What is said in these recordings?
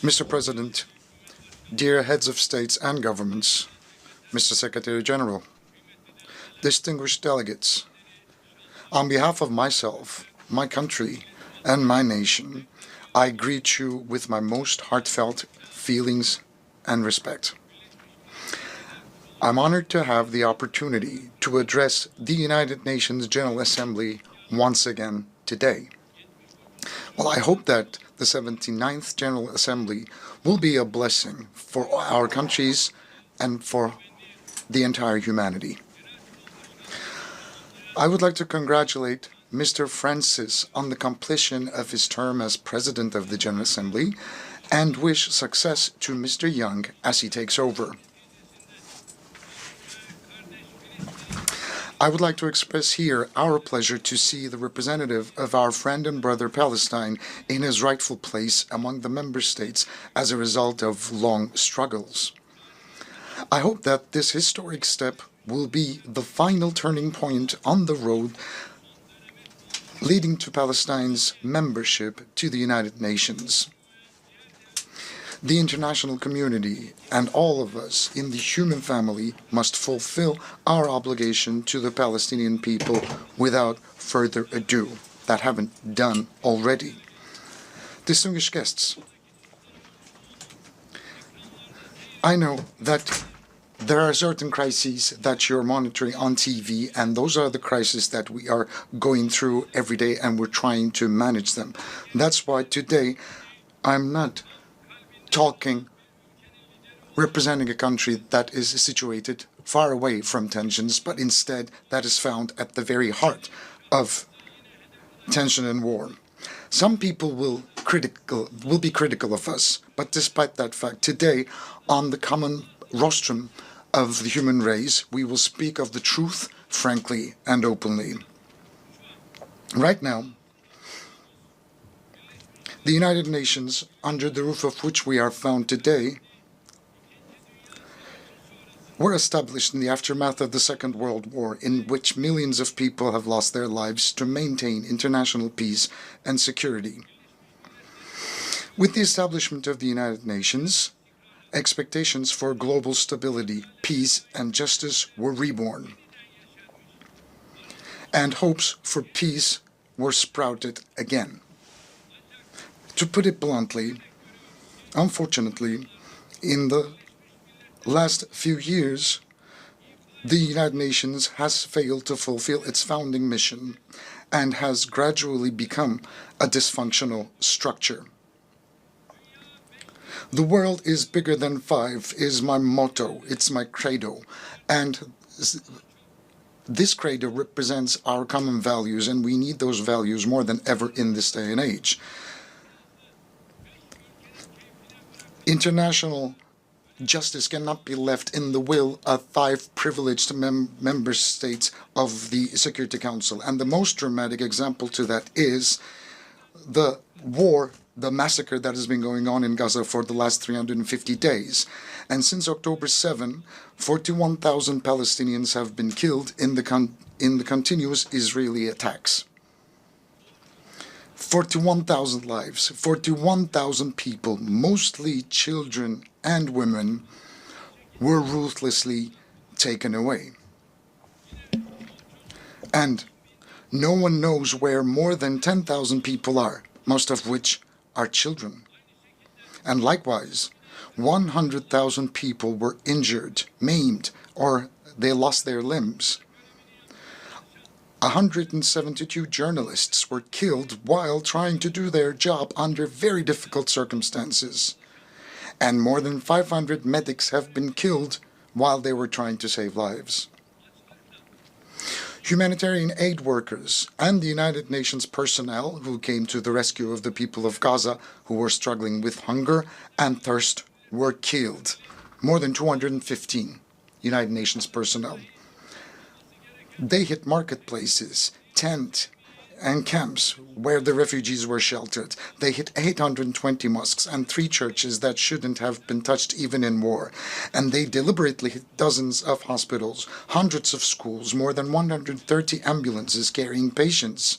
Mr. President, dear heads of states and governments, Mr. Secretary General, distinguished delegates, on behalf of myself, my country, and my nation, I greet you with my most heartfelt feelings and respect. I'm honored to have the opportunity to address the United Nations General Assembly once again today. Well, I hope that the 79th General Assembly will be a blessing for our countries and for the entire humanity. I would like to congratulate Mr. Francis on the completion of his term as President of the General Assembly and wish success to Mr. Young as he takes over. I would like to express here our pleasure to see the representative of our friend and brother Palestine in his rightful place among the member states as a result of long struggles. I hope that this historic step will be the final turning point on the road leading to Palestine's membership to the United Nations. The international community and all of us in the human family must fulfill our obligation to the Palestinian people without further ado, that haven't done already. Distinguished guests, I know that there are certain crises that you're monitoring on TV, and those are the crises that we are going through every day, and we're trying to manage them. That's why today I'm not representing a country that is situated far away from tensions, but instead that is found at the very heart of tension and war. Some people will be critical of us, but despite that fact, today, on the common rostrum of the human race, we will speak of the truth frankly and openly. Right now, the United Nations, under the roof of which we are found today, were established in the aftermath of the Second World War, in which millions of people have lost their lives to maintain international peace and security. With the establishment of the United Nations, expectations for global stability, peace, and justice were reborn, and hopes for peace were sprouted again. To put it bluntly, unfortunately, in the last few years, the United Nations has failed to fulfill its founding mission and has gradually become a dysfunctional structure. The world is bigger than five is my motto, it's my credo, and this credo represents our common values, and we need those values more than ever in this day and age. International justice cannot be left in the will of five privileged member states of the Security Council. And the most dramatic example to that is the war, the massacre that has been going on in Gaza for the last 350 days. And since October 7, 41,000 Palestinians have been killed in the continuous Israeli attacks. 41,000 lives, 41,000 people, mostly children and women, were ruthlessly taken away. And no one knows where more than 10,000 people are, most of which are children. And likewise, 100,000 people were injured, maimed, or they lost their limbs. 172 journalists were killed while trying to do their job under very difficult circumstances. And more than 500 medics have been killed while they were trying to save lives. Humanitarian aid workers and the United Nations personnel who came to the rescue of the people of Gaza who were struggling with hunger and thirst were killed. More than 215 United Nations personnel. They hit marketplaces, tents, and camps where the refugees were sheltered. They hit 820 mosques and 3 churches that shouldn't have been touched even in war. And they deliberately hit dozens of hospitals, hundreds of schools, more than 130 ambulances carrying patients.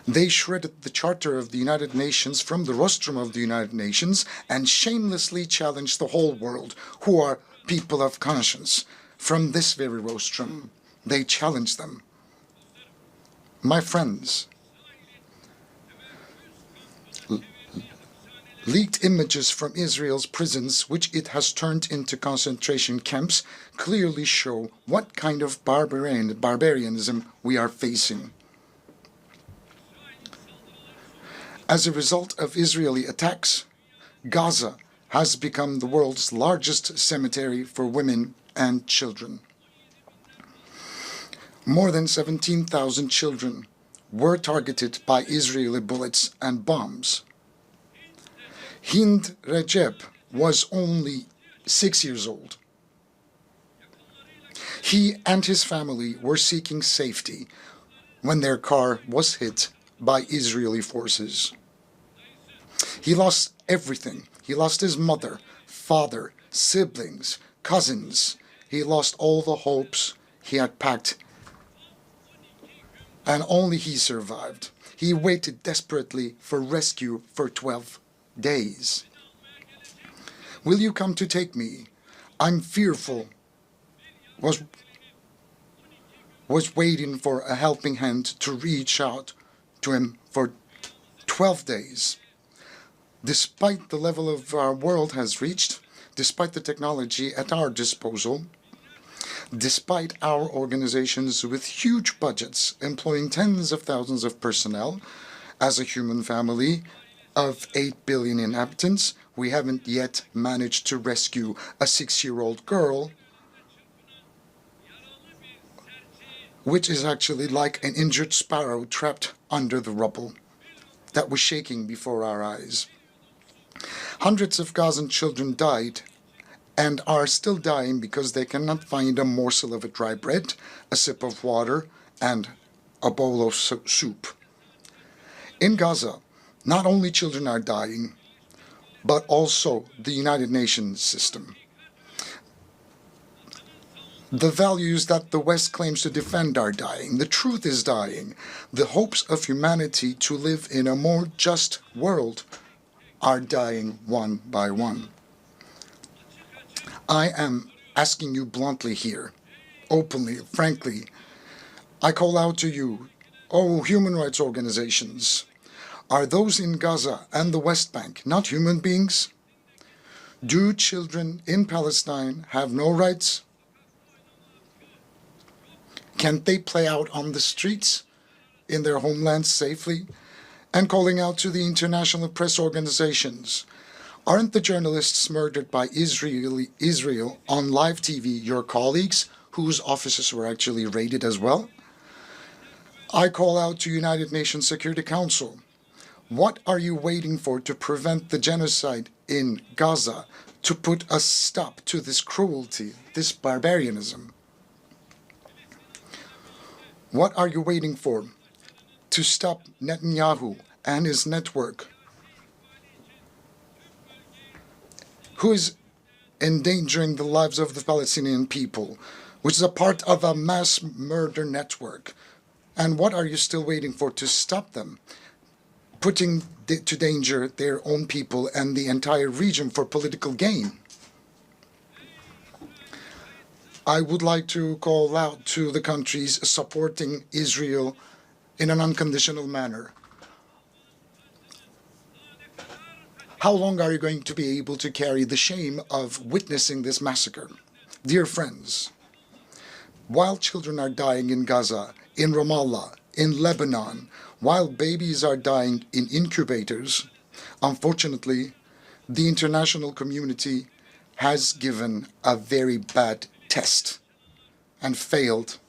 They shredded the Charter of the United Nations from the rostrum of the United Nations and shamelessly challenged the whole world, who are people of conscience, from this very rostrum. They challenged them. My friends, leaked images from Israel's prisons, which it has turned into concentration camps, clearly show what kind of barbarianism we are facing. As a result of Israeli attacks, Gaza has become the world's largest cemetery for women and children. More than 17,000 children were targeted by Israeli bullets and bombs. Hind Recep was only 6 years old. He and his family were seeking safety when their car was hit by Israeli forces. He lost everything. He lost his mother, father, siblings, cousins. He lost all the hopes he had packed, and only he survived. He waited desperately for rescue for 12 days. Will you come to take me? I'm fearful. Was waiting for a helping hand to reach out to him for 12 days. Despite the level of our world has reached, despite the technology at our disposal, despite our organizations with huge budgets employing tens of thousands of personnel, as a human family of 8 billion inhabitants, we haven't yet managed to rescue a 6-year-old girl, which is actually like an injured sparrow trapped under the rubble that was shaking before our eyes. Hundreds of Gazan children died and are still dying because they cannot find a morsel of a dry bread, a sip of water, and a bowl of soup. In Gaza, not only children are dying, but also the United Nations system. The values that the West claims to defend are dying. The truth is dying. The hopes of humanity to live in a more just world are dying one by one. I am asking you bluntly here, openly, frankly. I call out to you, oh, human rights organizations. Are those in Gaza and the West Bank not human beings? Do children in Palestine have no rights? Can't they play out on the streets in their homelands safely? And calling out to the international press organizations, aren't the journalists murdered by Israel on live TV your colleagues, whose offices were actually raided as well? I call out to United Nations Security Council. What are you waiting for to prevent the genocide in Gaza, to put a stop to this cruelty, this barbarianism? What are you waiting for to stop Netanyahu and his network, who is endangering the lives of the Palestinian people, which is a part of a mass murder network? And what are you still waiting for to stop them, putting to danger their own people and the entire region for political gain? I would like to call out to the countries supporting Israel in an unconditional manner. How long are you going to be able to carry the shame of witnessing this massacre? Dear friends, while children are dying in Gaza, in Ramallah, in Lebanon, while babies are dying in incubators, unfortunately, the international community has given a very bad test and failed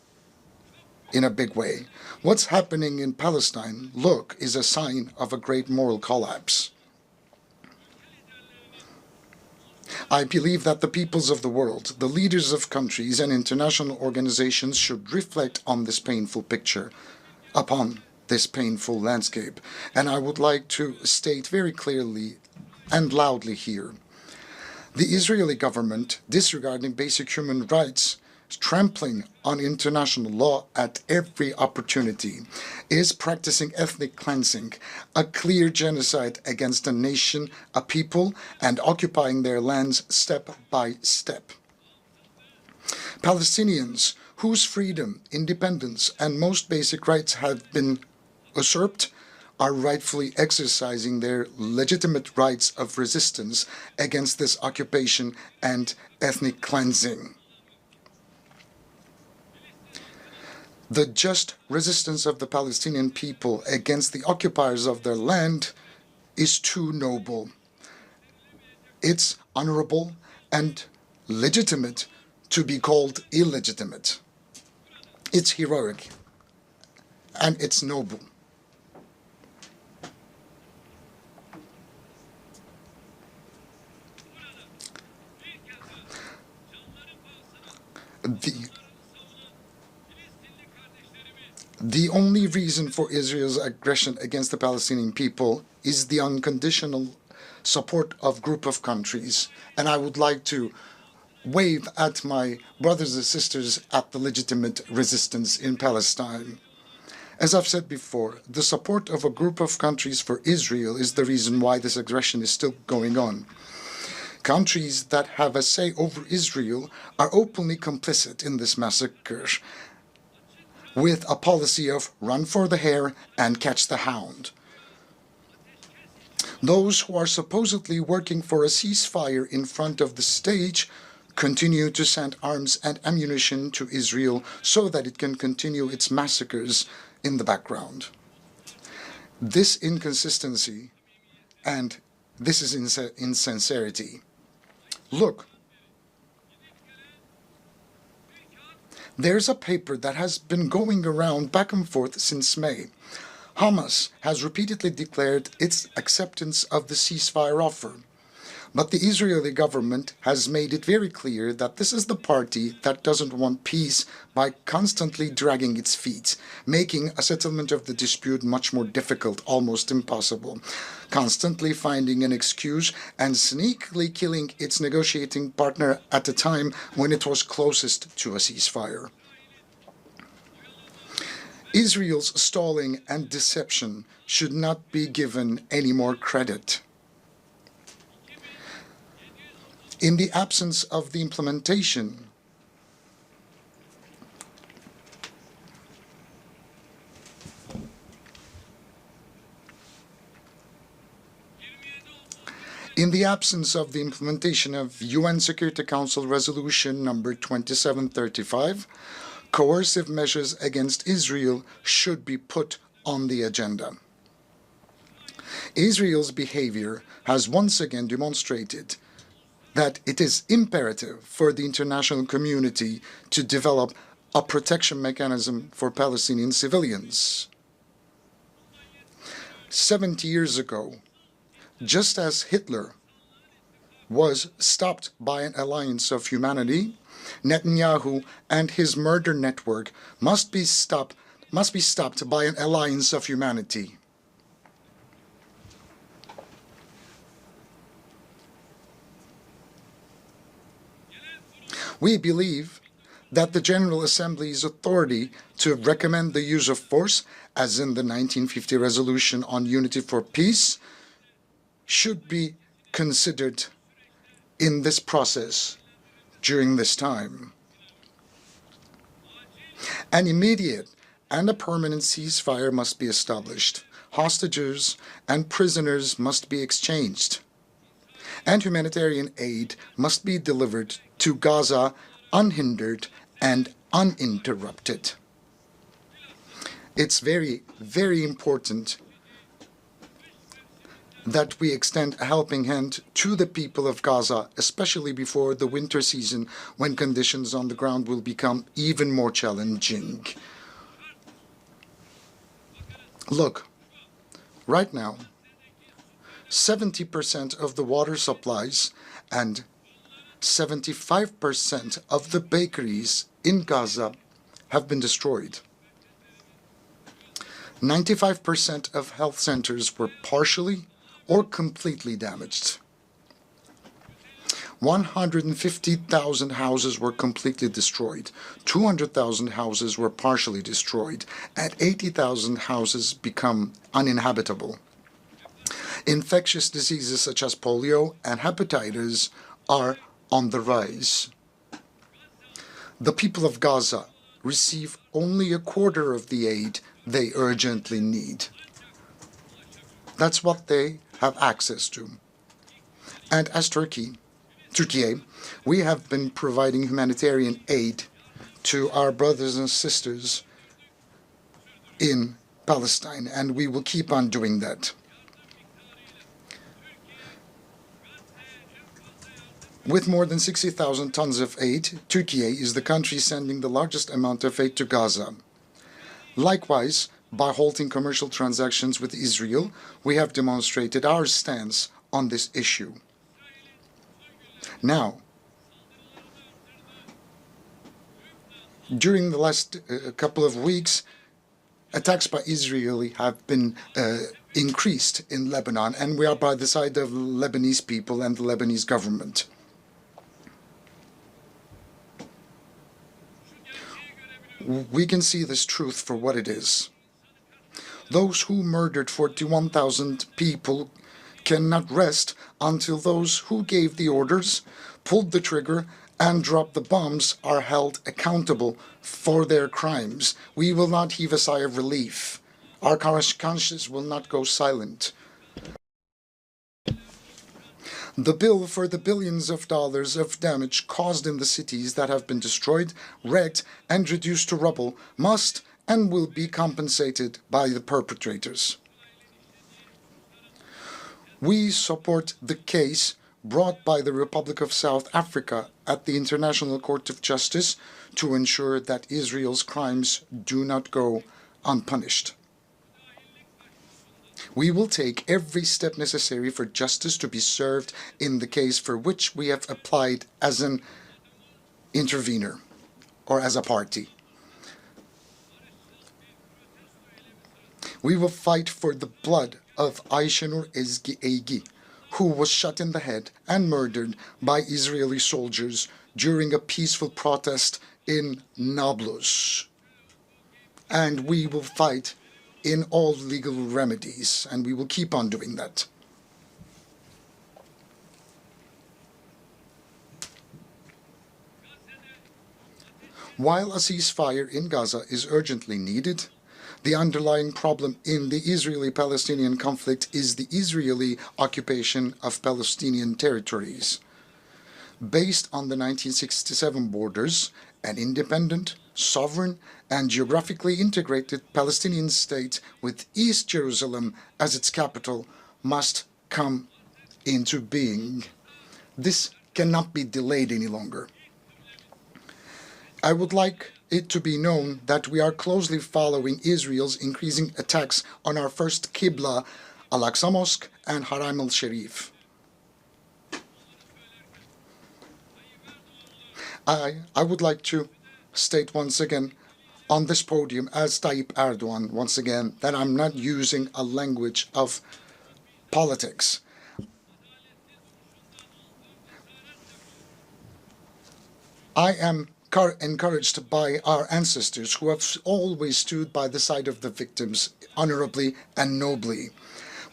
in a big way. What's happening in Palestine, look, is a sign of a great moral collapse. I believe that the peoples of the world, the leaders of countries and international organizations should reflect on this painful picture, upon this painful landscape. And I would like to state very clearly and loudly here, the Israeli government, disregarding basic human rights, trampling on international law at every opportunity, is practicing ethnic cleansing, a clear genocide against a nation, a people, and occupying their lands step by step. Palestinians, whose freedom, independence, and most basic rights have been usurped, are rightfully exercising their legitimate rights of resistance against this occupation and ethnic cleansing. The just resistance of the Palestinian people against the occupiers of their land is too noble. It's honorable and legitimate to be called illegitimate. It's heroic and it's noble. The only reason for Israel's aggression against the Palestinian people is the unconditional support of group of countries. And I would like to wave at my brothers and sisters at the legitimate resistance in Palestine. As I've said before, the support of a group of countries for Israel is the reason why this aggression is still going on. Countries that have a say over Israel are openly complicit in this massacre, with a policy of run for the hare and catch the hound. Those who are supposedly working for a ceasefire in front of the stage continue to send arms and ammunition to Israel so that it can continue its massacres in the background. This inconsistency and this is insincerity. Look, there's a paper that has been going around back and forth since May. Hamas has repeatedly declared its acceptance of the ceasefire offer. But the Israeli government has made it very clear that this is the party that doesn't want peace by constantly dragging its feet, making a settlement of the dispute much more difficult, almost impossible, constantly finding an excuse and sneakily killing its negotiating partner at a time when it was closest to a ceasefire. Israel's stalling and deception should not be given any more credit. In the absence of the implementation of UN Security Council Resolution number 2735, coercive measures against Israel should be put on the agenda. Israel's behavior has once again demonstrated that it is imperative for the international community to develop a protection mechanism for Palestinian civilians. 70 years ago, just as Hitler was stopped by an alliance of humanity, Netanyahu and his murder network must be stopped by an alliance of humanity. We believe that the General Assembly's authority to recommend the use of force, as in the 1950 Resolution on Unity for Peace, should be considered in this process during this time. An immediate and a permanent ceasefire must be established. Hostages and prisoners must be exchanged. And humanitarian aid must be delivered to Gaza unhindered and uninterrupted. It's very, very important that we extend a helping hand to the people of Gaza, especially before the winter season when conditions on the ground will become even more challenging. Look, right now, 70% of the water supplies and 75% of the bakeries in Gaza have been destroyed. 95% of health centers were partially or completely damaged. 150,000 houses were completely destroyed, 200,000 houses were partially destroyed, and 80,000 houses become uninhabitable. Infectious diseases such as polio and hepatitis are on the rise. The people of Gaza receive only a quarter of the aid they urgently need. That's what they have access to. And as Turkey, we have been providing humanitarian aid to our brothers and sisters in Palestine, and we will keep on doing that. With more than 60,000 tons of aid, Turkey is the country sending the largest amount of aid to Gaza. Likewise, by halting commercial transactions with Israel, we have demonstrated our stance on this issue. Now, during the last couple of weeks, attacks by Israeli have been increased in Lebanon, and we are by the side of Lebanese people and the Lebanese government. We can see this truth for what it is. Those who murdered 41,000 people cannot rest until those who gave the orders, pulled the trigger, and dropped the bombs are held accountable for their crimes. We will not heave a sigh of relief. Our conscience will not go silent. The bill for the billions of dollars of damage caused in the cities that have been destroyed, wrecked, and reduced to rubble must and will be compensated by the perpetrators. We support the case brought by the Republic of South Africa at the International Court of Justice to ensure that Israel's crimes do not go unpunished. We will take every step necessary for justice to be served in the case for which we have applied as an intervener or as a party. We will fight for the blood of Ayşenur Ezgi Egi, who was shot in the head and murdered by Israeli soldiers during a peaceful protest in Nablus. And we will fight in all legal remedies, and we will keep on doing that. While a ceasefire in Gaza is urgently needed, the underlying problem in the Israeli-Palestinian conflict is the Israeli occupation of Palestinian territories. Based on the 1967 borders, an independent, sovereign, and geographically integrated Palestinian state with East Jerusalem as its capital must come into being. This cannot be delayed any longer. I would like it to be known that we are closely following Israel's increasing attacks on our first Qibla, Al-Aqsa Mosque and Haram al-Sharif. I would like to state once again on this podium as Tayyip Erdogan once again that I'm not using a language of politics. I am encouraged by our ancestors who have always stood by the side of the victims honorably and nobly.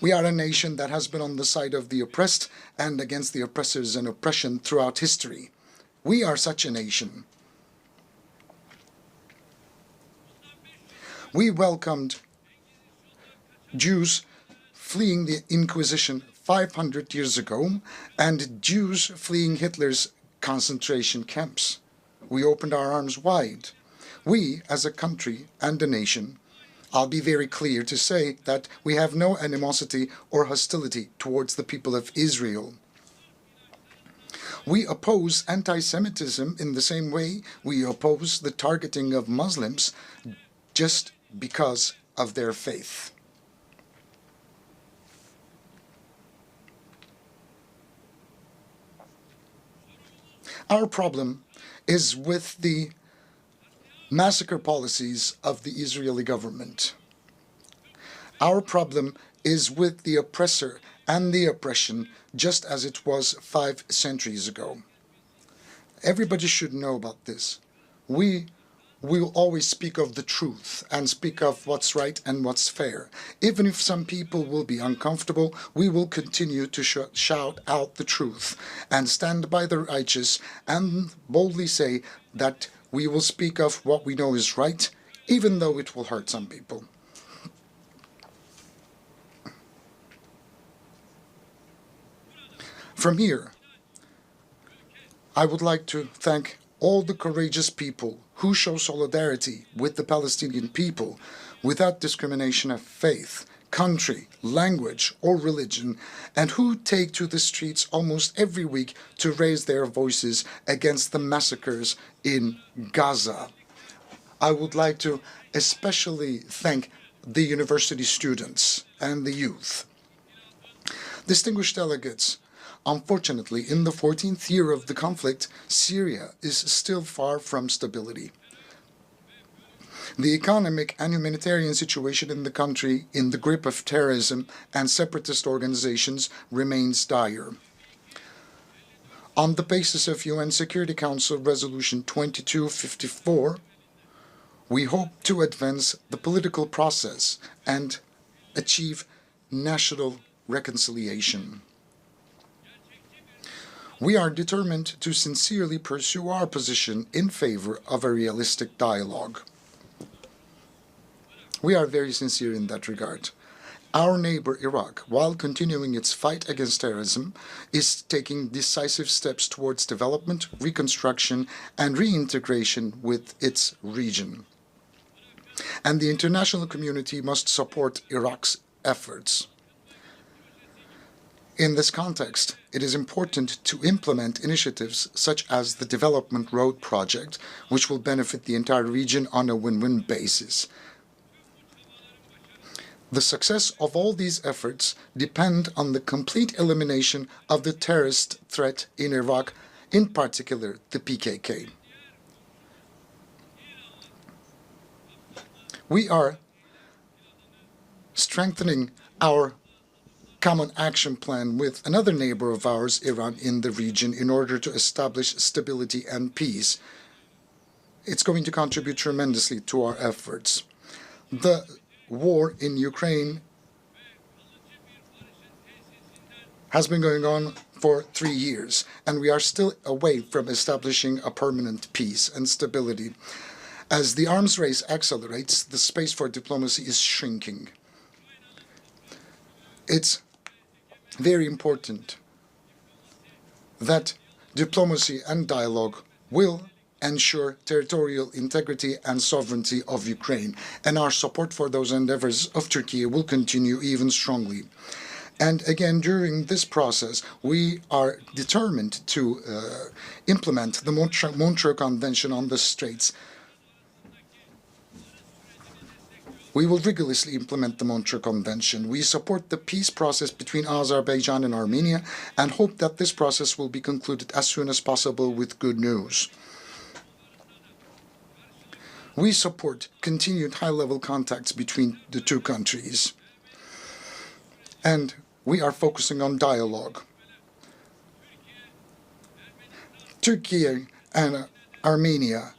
We are a nation that has been on the side of the oppressed and against the oppressors and oppression throughout history. We are such a nation. We welcomed Jews fleeing the Inquisition 500 years ago and Jews fleeing Hitler's concentration camps. We opened our arms wide. We, as a country and a nation, I'll be very clear to say that we have no animosity or hostility towards the people of Israel. We oppose anti-Semitism in the same way we oppose the targeting of Muslims just because of their faith. Our problem is with the massacre policies of the Israeli government. Our problem is with the oppressor and the oppression, just as it was 5 centuries ago. Everybody should know about this. We will always speak of the truth and speak of what's right and what's fair. Even if some people will be uncomfortable, we will continue to shout out the truth and stand by the righteous and boldly say that we will speak of what we know is right, even though it will hurt some people. From here, I would like to thank all the courageous people who show solidarity with the Palestinian people without discrimination of faith, country, language, or religion, and who take to the streets almost every week to raise their voices against the massacres in Gaza. I would like to especially thank the university students and the youth. Distinguished delegates, unfortunately, in the 14th year of the conflict, Syria is still far from stability. The economic and humanitarian situation in the country, in the grip of terrorism and separatist organizations, remains dire. On the basis of UN Security Council Resolution 2254, we hope to advance the political process and achieve national reconciliation. We are determined to sincerely pursue our position in favor of a realistic dialogue. We are very sincere in that regard. Our neighbor Iraq, while continuing its fight against terrorism, is taking decisive steps towards development, reconstruction, and reintegration with its region. And the international community must support Iraq's efforts. In this context, it is important to implement initiatives such as the Development Road Project, which will benefit the entire region on a win-win basis. The success of all these efforts depend on the complete elimination of the terrorist threat in Iraq, in particular the PKK. We are strengthening our common action plan with another neighbor of ours, Iran, in the region in order to establish stability and peace. It's going to contribute tremendously to our efforts. The war in Ukraine has been going on for 3 years, and we are still away from establishing a permanent peace and stability. As the arms race accelerates, the space for diplomacy is shrinking. It's very important that diplomacy and dialogue will ensure territorial integrity and sovereignty of Ukraine, and our support for those endeavors of Turkey will continue even strongly. And again, during this process, we are determined to implement the Montreux Convention on the Straits. We will rigorously implement the Montreux Convention. We support the peace process between Azerbaijan and Armenia and hope that this process will be concluded as soon as possible with good news. We support continued high-level contacts between the two countries. And we are focusing on dialogue. Turkey and Armenia,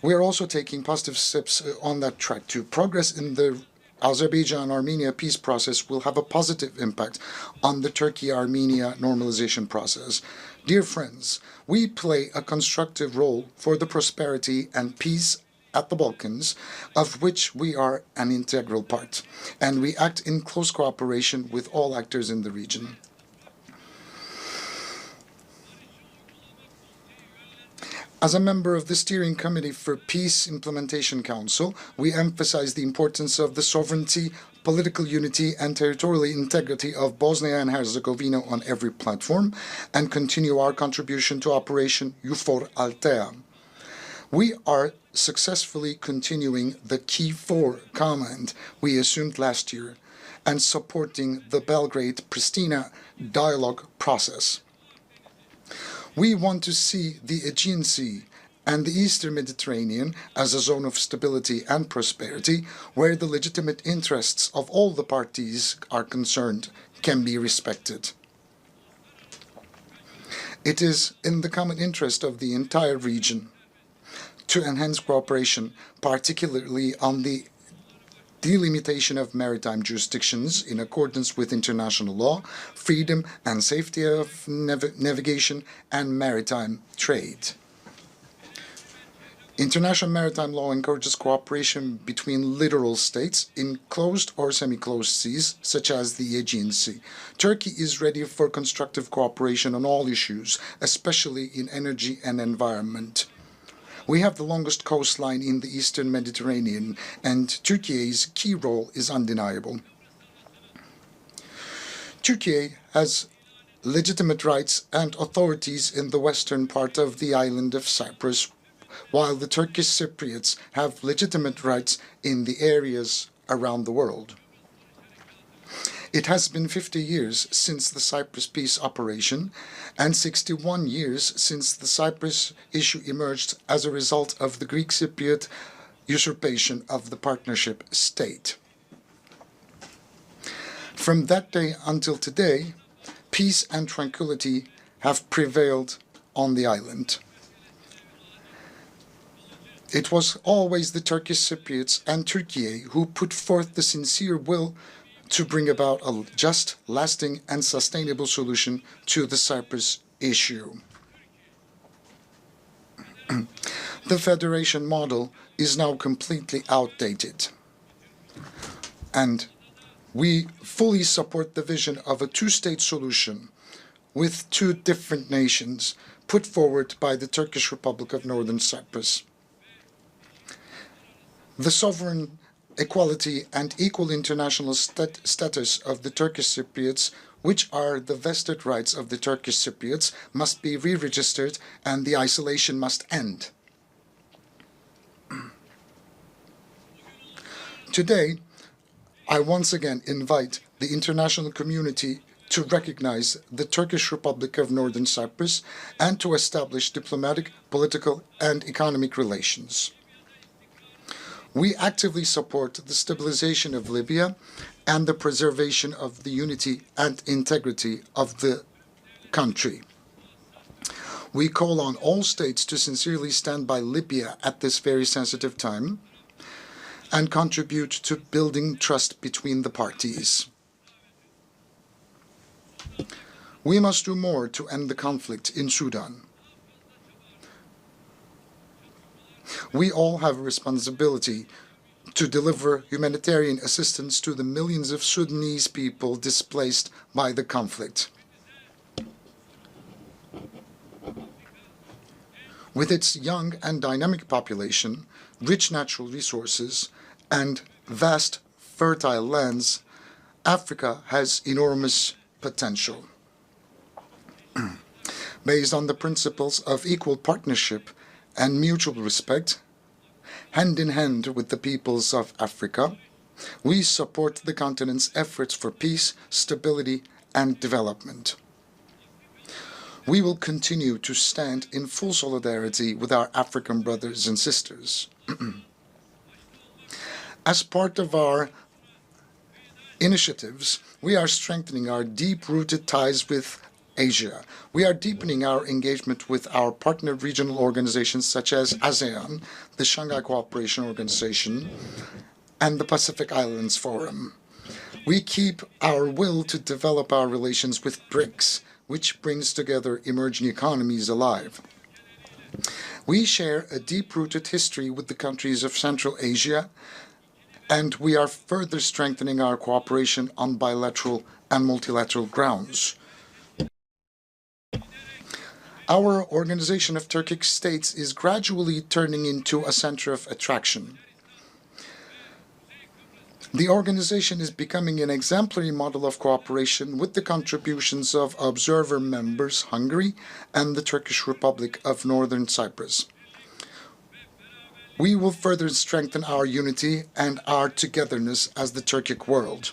we are also taking positive steps on that track too. Progress in the Azerbaijan-Armenia peace process will have a positive impact on the Turkey-Armenia normalization process. Dear friends, we play a constructive role for the prosperity and peace at the Balkans, of which we are an integral part, and we act in close cooperation with all actors in the region. As a member of the Steering Committee for Peace Implementation Council, we emphasize the importance of the sovereignty, political unity, and territorial integrity of Bosnia and Herzegovina on every platform, and continue our contribution to Operation EUFOR Althea. We are successfully continuing the Key 4 command we assumed last year and supporting the Belgrade-Pristina dialogue process. We want to see the Aegean Sea and the Eastern Mediterranean as a zone of stability and prosperity where the legitimate interests of all the parties are concerned can be respected. It is in the common interest of the entire region to enhance cooperation, particularly on the delimitation of maritime jurisdictions in accordance with international law, freedom and safety of navigation, and maritime trade. International maritime law encourages cooperation between littoral states in closed or semi-closed seas, such as the Aegean Sea. Turkey is ready for constructive cooperation on all issues, especially in energy and environment. We have the longest coastline in the Eastern Mediterranean, and Turkey's key role is undeniable. Turkey has legitimate rights and authorities in the western part of the island of Cyprus, while the Turkish Cypriots have legitimate rights in the areas around the world. It has been 50 years since the Cyprus peace operation and 61 years since the Cyprus issue emerged as a result of the Greek Cypriot usurpation of the partnership state. From that day until today, peace and tranquility have prevailed on the island. It was always the Turkish Cypriots and Turkey who put forth the sincere will to bring about a just, lasting, and sustainable solution to the Cyprus issue. The federation model is now completely outdated, and we fully support the vision of a two-state solution with two different nations put forward by the Turkish Republic of Northern Cyprus. The sovereign equality and equal international status of the Turkish Cypriots, which are the vested rights of the Turkish Cypriots, must be re-registered and the isolation must end. Today, I once again invite the international community to recognize the Turkish Republic of Northern Cyprus and to establish diplomatic, political, and economic relations. We actively support the stabilization of Libya and the preservation of the unity and integrity of the country. We call on all states to sincerely stand by Libya at this very sensitive time and contribute to building trust between the parties. We must do more to end the conflict in Sudan. We all have a responsibility to deliver humanitarian assistance to the millions of Sudanese people displaced by the conflict. With its young and dynamic population, rich natural resources, and vast fertile lands, Africa has enormous potential. Based on the principles of equal partnership and mutual respect, hand in hand with the peoples of Africa, we support the continent's efforts for peace, stability, and development. We will continue to stand in full solidarity with our African brothers and sisters. As part of our initiatives, we are strengthening our deep-rooted ties with Asia. We are deepening our engagement with our partner regional organizations such as ASEAN, the Shanghai Cooperation Organization, and the Pacific Islands Forum. We keep our will to develop our relations with BRICS, which brings together emerging economies alive. We share a deep-rooted history with the countries of Central Asia, and we are further strengthening our cooperation on bilateral and multilateral grounds. Our Organization of Turkic States is gradually turning into a center of attraction. The organization is becoming an exemplary model of cooperation with the contributions of observer members Hungary and the Turkish Republic of Northern Cyprus. We will further strengthen our unity and our togetherness as the Turkic world.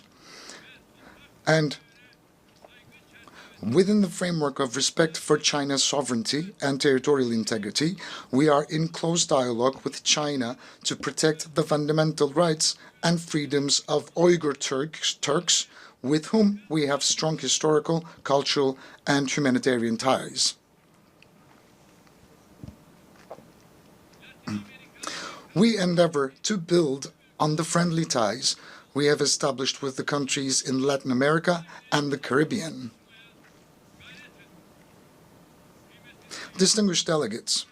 And within the framework of respect for China's sovereignty and territorial integrity, we are in close dialogue with China to protect the fundamental rights and freedoms of Uyghur Turks with whom we have strong historical, cultural, and humanitarian ties. We endeavor to build on the friendly ties we have established with the countries in Latin America and the Caribbean. Distinguished delegates,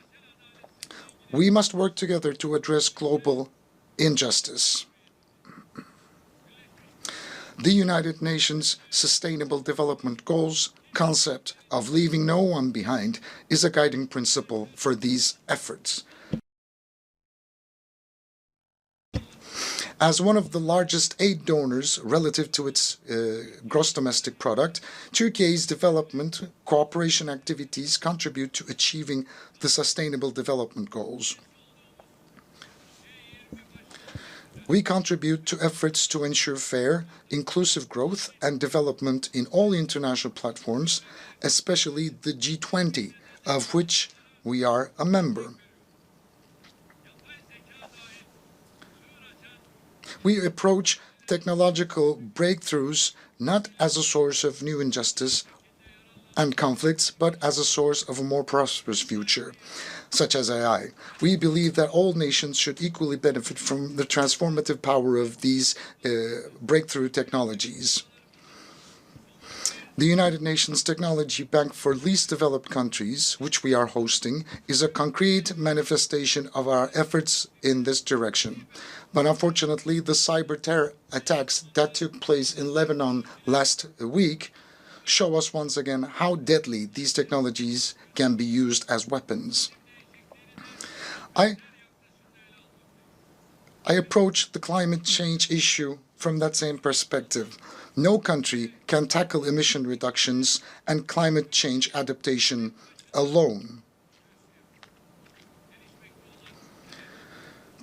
we must work together to address global injustice. The United Nations Sustainable Development Goals concept of leaving no one behind is a guiding principle for these efforts. As one of the largest aid donors relative to its gross domestic product, Turkey's development cooperation activities contribute to achieving the Sustainable Development Goals. We contribute to efforts to ensure fair, inclusive growth and development in all international platforms, especially the G20, of which we are a member. We approach technological breakthroughs not as a source of new injustice and conflicts, but as a source of a more prosperous future, such as AI. We believe that all nations should equally benefit from the transformative power of these breakthrough technologies. The United Nations Technology Bank for Least Developed Countries, which we are hosting, is a concrete manifestation of our efforts in this direction. But unfortunately, the cyber terror attacks that took place in Lebanon last week show us once again how deadly these technologies can be used as weapons. I approach the climate change issue from that same perspective. No country can tackle emission reductions and climate change adaptation alone.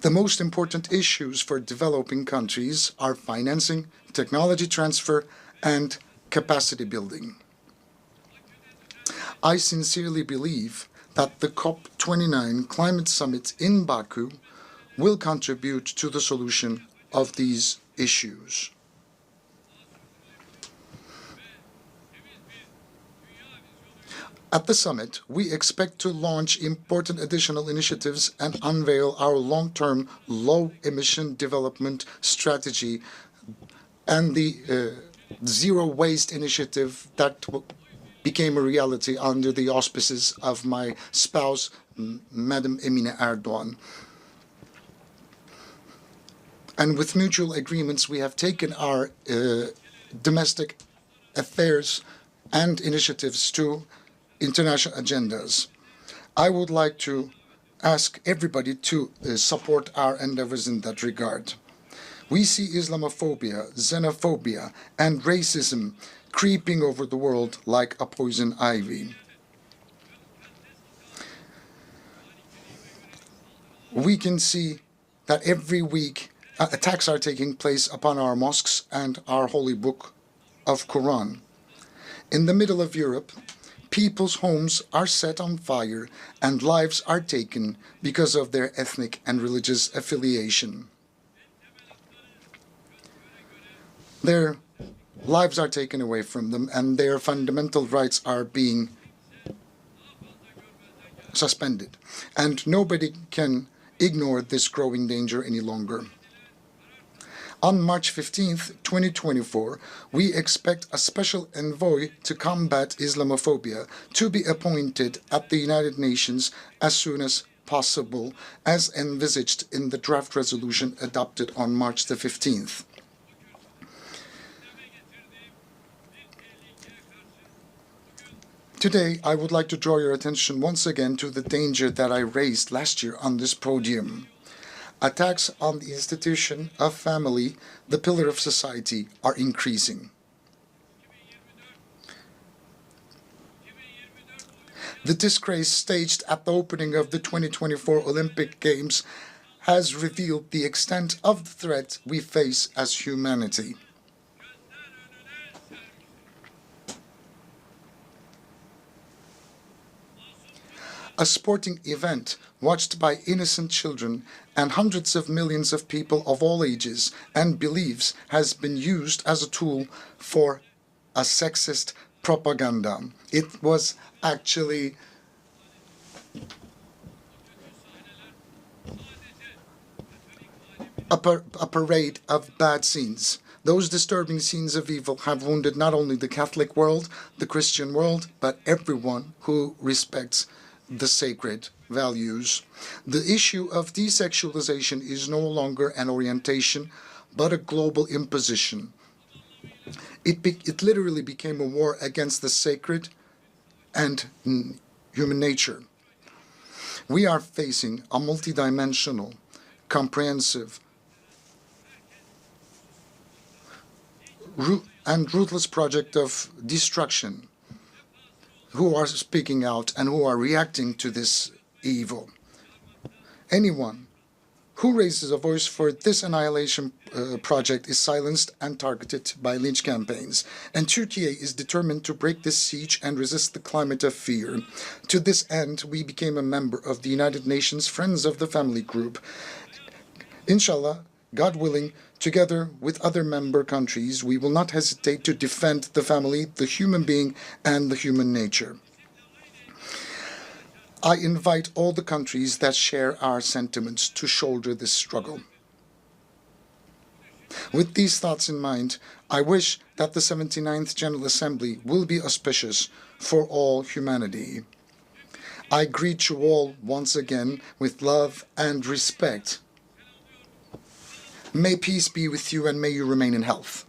The most important issues for developing countries are financing, technology transfer, and capacity building. I sincerely believe that the COP29 climate summit in Baku will contribute to the solution of these issues. At the summit, we expect to launch important additional initiatives and unveil our long-term low-emission development strategy and the Zero Waste initiative that became a reality under the auspices of my spouse, Madam Emine Erdogan. And with mutual agreements, we have taken our domestic affairs and initiatives to international agendas. I would like to ask everybody to support our endeavors in that regard. We see Islamophobia, xenophobia, and racism creeping over the world like a poison ivy. We can see that every week attacks are taking place upon our mosques and our holy book of Quran. In the middle of Europe, people's homes are set on fire and lives are taken because of their ethnic and religious affiliation. Their lives are taken away from them and their fundamental rights are being suspended. And nobody can ignore this growing danger any longer. On March 15th, 2024, we expect a special envoy to combat Islamophobia to be appointed at the United Nations as soon as possible, as envisaged in the draft resolution adopted on March the 15th. Today, I would like to draw your attention once again to the danger that I raised last year on this podium. Attacks on the institution of family, the pillar of society, are increasing. The disgrace staged at the opening of the 2024 Olympic Games has revealed the extent of the threat we face as humanity. A sporting event watched by innocent children and hundreds of millions of people of all ages and beliefs has been used as a tool for a sexist propaganda. It was actually a parade of bad scenes. Those disturbing scenes of evil have wounded not only the Catholic world, the Christian world, but everyone who respects the sacred values. The issue of desexualization is no longer an orientation, but a global imposition. It literally became a war against the sacred and human nature. We are facing a multidimensional, comprehensive, and ruthless project of destruction who are speaking out and who are reacting to this evil. Anyone who raises a voice for this annihilation project is silenced and targeted by lynch campaigns. And Turkey is determined to break this siege and resist the climate of fear. To this end, we became a member of the United Nations Friends of the Family Group. Inshallah, God willing, together with other member countries, we will not hesitate to defend the family, the human being, and the human nature. I invite all the countries that share our sentiments to shoulder this struggle. With these thoughts in mind, I wish that the 79th General Assembly will be auspicious for all humanity. I greet you all once again with love and respect. May peace be with you and may you remain in health.